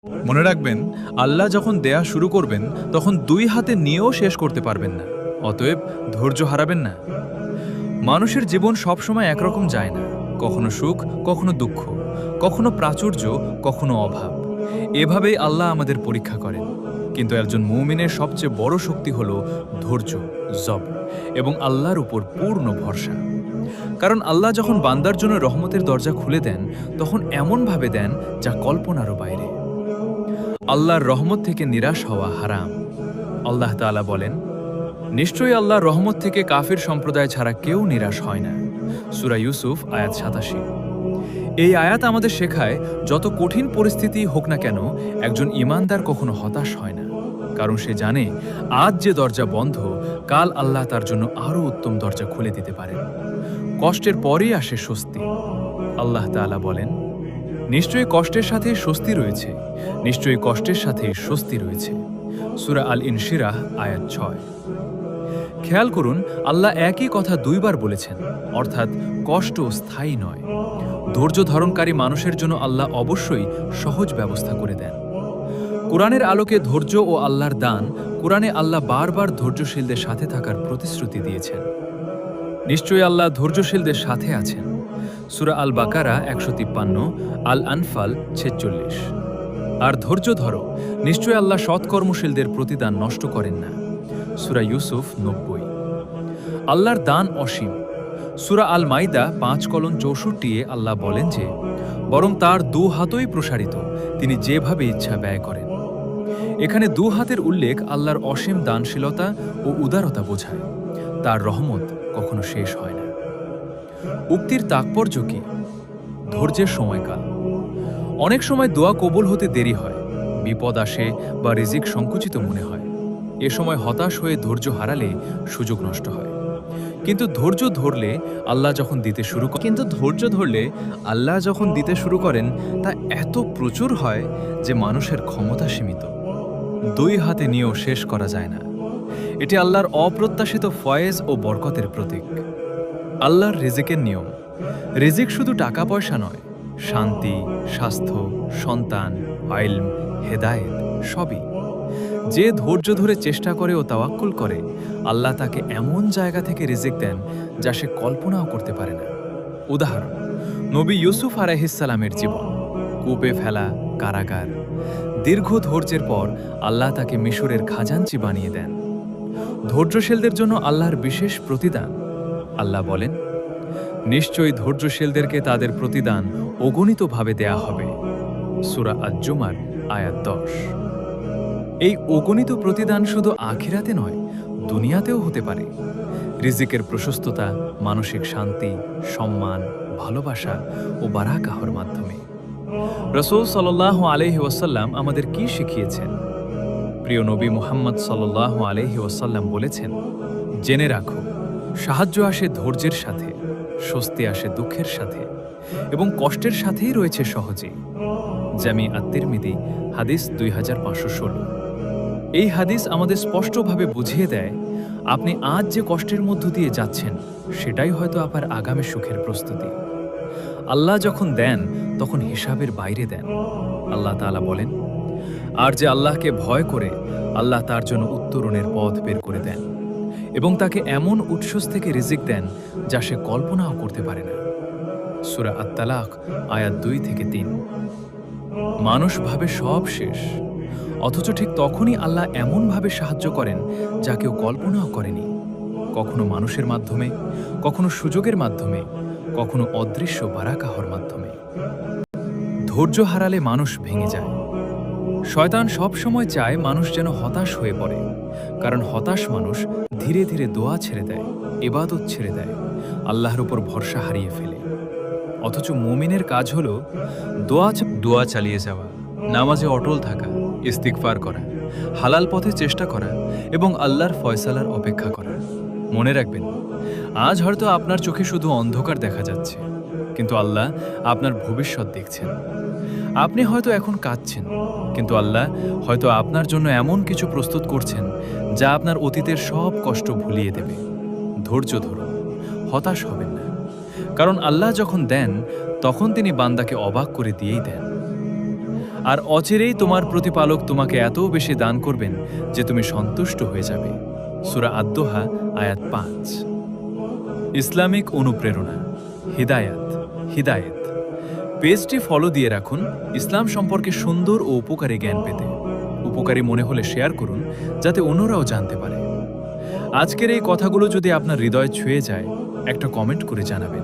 মনে রাখবেন, আল্লাহ যখন দেয়া শুরু করবেন তখন দুই হাতে নিয়েও শেষ করতে পারবেন না। অতএব ধৈর্য হারাবেন না। মানুষের জীবন সবসময় একরকম যায় না। কখনো সুখ, কখনো দুঃখ, কখনো প্রাচুর্য, কখনো অভাব। এভাবেই আল্লাহ আমাদের পরীক্ষা করেন। কিন্তু একজন মুমিনের সবচেয়ে বড় শক্তি হল ধৈর্য, জবর এবং আল্লাহর উপর পূর্ণ ভরসা। কারণ আল্লাহ যখন বান্দার জন্য রহমতের দরজা খুলে দেন, তখন এমনভাবে দেন যা কল্পনারও বাইরে। আল্লাহর রহমত থেকে নিরাশ হওয়া হারাম। আল্লাহ তাআলা বলেন, নিশ্চয়ই আল্লাহর রহমত থেকে কাফির সম্প্রদায় ছাড়া কেউ নিরাশ হয় না। সূরা ইউসুফ আয়াত ৮৭। এই আয়াত আমাদের শেখায়, যত কঠিন পরিস্থিতি হোক না কেন, একজন ঈমানদার কখনো হতাশ হয় না। কারণ সে জানে, আজ যে দরজা বন্ধ, কাল আল্লাহ তার জন্য আরও উত্তম দরজা খুলে দিতে পারেন। কষ্টের পরেই আসে স্বস্তি। আল্লাহ তাআলা বলেন, নিশ্চয়ই কষ্টের সাথে স্বস্তি রয়েছে, নিশ্চয়ই কষ্টের সাথে স্বস্তি রয়েছে। সূরা আল ইনশিরাহ আয়াত ৬। খেয়াল করুন, আল্লাহ একই কথা দুইবার বলেছেন, অর্থাৎ কষ্ট স্থায়ী নয়। ধৈর্য ধারণকারী মানুষের জন্য আল্লাহ অবশ্যই সহজ ব্যবস্থা করে দেন। কোরআনের আলোকে ধৈর্য ও আল্লাহর দান। কোরআনে আল্লাহ বারবার ধৈর্যশীলদের সাথে থাকার প্রতিশ্রুতি দিয়েছেন। নিশ্চয়ই আল্লাহ ধৈর্যশীলদের সাথে আছেন। সূরা আল বাকারা ১৫৩, আল আনফাল ৪৬। আর ধৈর্য ধরো, নিশ্চয়ই আল্লাহ সৎকর্মশীলদের প্রতিদান নষ্ট করেন না। সূরা ইউসুফ ৯০। আল্লাহর দান অসীম। সূরা আল মাইদা ৫:৬৪ আল্লাহ বলেন যে, বরং তার দু হাতই প্রসারিত, তিনি যেভাবে ইচ্ছা ব্যয় করেন। এখানে দু হাতের উল্লেখ আল্লাহর অসীম দানশীলতা ও উদারতা বোঝায়। তার রহমত কখনো শেষ হয় না। উক্তির তাৎপর্য কি? ধৈর্যের সময়কাল। অনেক সময় দোয়া কবুল হতে দেরি হয়, বিপদ আসে বা রিজিক সংকুচিত মনে হয়। এ সময় হতাশ হয়ে ধৈর্য হারালে সুযোগ নষ্ট হয়। কিন্তু ধৈর্য ধরলে আল্লাহ যখন দিতে শুরু করেন, তা এত প্রচুর হয় যে মানুষের ক্ষমতা সীমিত। দুই হাতে নিয়েও শেষ করা যায় না। এটি আল্লাহর অপ্রত্যাশিত ফয়েজ ও বরকতের প্রতীক। আল্লাহর রিজিকের নিয়ম। রিজিক শুধু টাকা পয়সা নয়, শান্তি, স্বাস্থ্য, সন্তান, ইলম, হেদায়েত সবই। যে ধৈর্য ধরে চেষ্টা করে ও তাওয়াক্কুল করে, আল্লাহ তাকে এমন জায়গা থেকে রিজিক দেন যা সে কল্পনাও করতে পারে না। উদাহরণ, নবী ইউসুফ আলাইহিসসালামের জীবন। কূপে ফেলা, কারাগার। দীর্ঘ ধৈর্যের পর আল্লাহ তাকে মিশরের খাজাঞ্চি বানিয়ে দেন। ধৈর্যশীলদের জন্য আল্লাহর বিশেষ প্রতিদান। আল্লাহ বলেন, নিশ্চয়ই ধৈর্যশীলদেরকে তাদের প্রতিদান অগণিতভাবে দেয়া হবে। সূরা আজ-জুমার আয়াত ১০। এই অগণিত প্রতিদান শুধু আখিরাতে নয়, দুনিয়াতেও হতে পারে। রিজিকের প্রশস্ততা, মানসিক শান্তি, সম্মান, ভালোবাসা ও বারাকাহর মাধ্যমে। রাসূল সাল্লাল্লাহু আলাইহি ওয়াসাল্লাম আমাদের কি শিখিয়েছেন? প্রিয় নবী মুহাম্মদ সাল্লাল্লাহু আলাইহি ওয়াসাল্লাম বলেছেন, জেনে রাখো, সাহায্য আসে ধৈর্যের সাথে, স্বস্তি আসে দুঃখের সাথে, এবং কষ্টের সাথেই রয়েছে সহজেই। জামি আত-তিরমিজি হাদিস ২৫১৬। এই হাদিস আমাদের স্পষ্টভাবে বুঝিয়ে দেয়, আপনি আজ যে কষ্টের মধ্য দিয়ে যাচ্ছেন, সেটাই হয়তো আপনার আগামী সুখের প্রস্তুতি। আল্লাহ যখন দেন, তখন হিসাবের বাইরে দেন। আল্লাহ তাআলা বলেন, আর যে আল্লাহকে ভয় করে, আল্লাহ তার জন্য উত্তরণের পথ বের করে দেন এবং তাকে এমন উৎস থেকে রিজিক দেন যা সে কল্পনাও করতে পারে না। সূরা আত-তালাক আয়াত ২-৩। মানুষ ভাবে সব শেষ, অথচ ঠিক তখনই আল্লাহ এমনভাবে সাহায্য করেন যা কেউ কল্পনাও করেনি। কখনো মানুষের মাধ্যমে, কখনো সুযোগের মাধ্যমে, কখনো অদৃশ্য বারাকাহর মাধ্যমে। ধৈর্য হারালে মানুষ ভেঙে যায়। শয়তান সব সময় চায় মানুষ যেন হতাশ হয়ে পড়ে, কারণ হতাশ মানুষ ধীরে ধীরে দোয়া ছেড়ে দেয়, ইবাদত ছেড়ে দেয়, আল্লাহর উপর ভরসা হারিয়ে ফেলে। অথচ মুমিনের কাজ হল দোয়া চালিয়ে যাওয়া, নামাজে অটল থাকা, ইস্তিগফার করা, হালাল পথে চেষ্টা করা এবং আল্লাহর ফয়সালার অপেক্ষা করা। মনে রাখবেন, আজ হয়তো আপনার চোখে শুধু অন্ধকার দেখা যাচ্ছে, কিন্তু আল্লাহ আপনার ভবিষ্যৎ দেখছেন। আপনি হয়তো এখন কাঁদছেন, কিন্তু আল্লাহ হয়তো আপনার জন্য এমন কিছু প্রস্তুত করছেন যা আপনার অতীতের সব কষ্ট ভুলিয়ে দেবে। ধৈর্য ধরুন, হতাশ হবেন না, কারণ আল্লাহ যখন দেন, তখন তিনি বান্দাকে অবাক করে দিয়েই দেন। আর অচিরেই তোমার প্রতিপালক তোমাকে এত বেশি দান করবেন যে তুমি সন্তুষ্ট হয়ে যাবে। সূরা আদ-দোহা আয়াত 5। ইসলামিক অনুপ্রেরণা, হিদায়াত। পেজটি ফলো দিয়ে রাখুন ইসলাম সম্পর্কে সুন্দর ও উপকারী জ্ঞান পেতে। উপকারী মনে হলে শেয়ার করুন যাতে অন্যরাও জানতে পারে। আজকের এই কথাগুলো যদি আপনার হৃদয় ছুঁয়ে যায়, একটা কমেন্ট করে জানাবেন।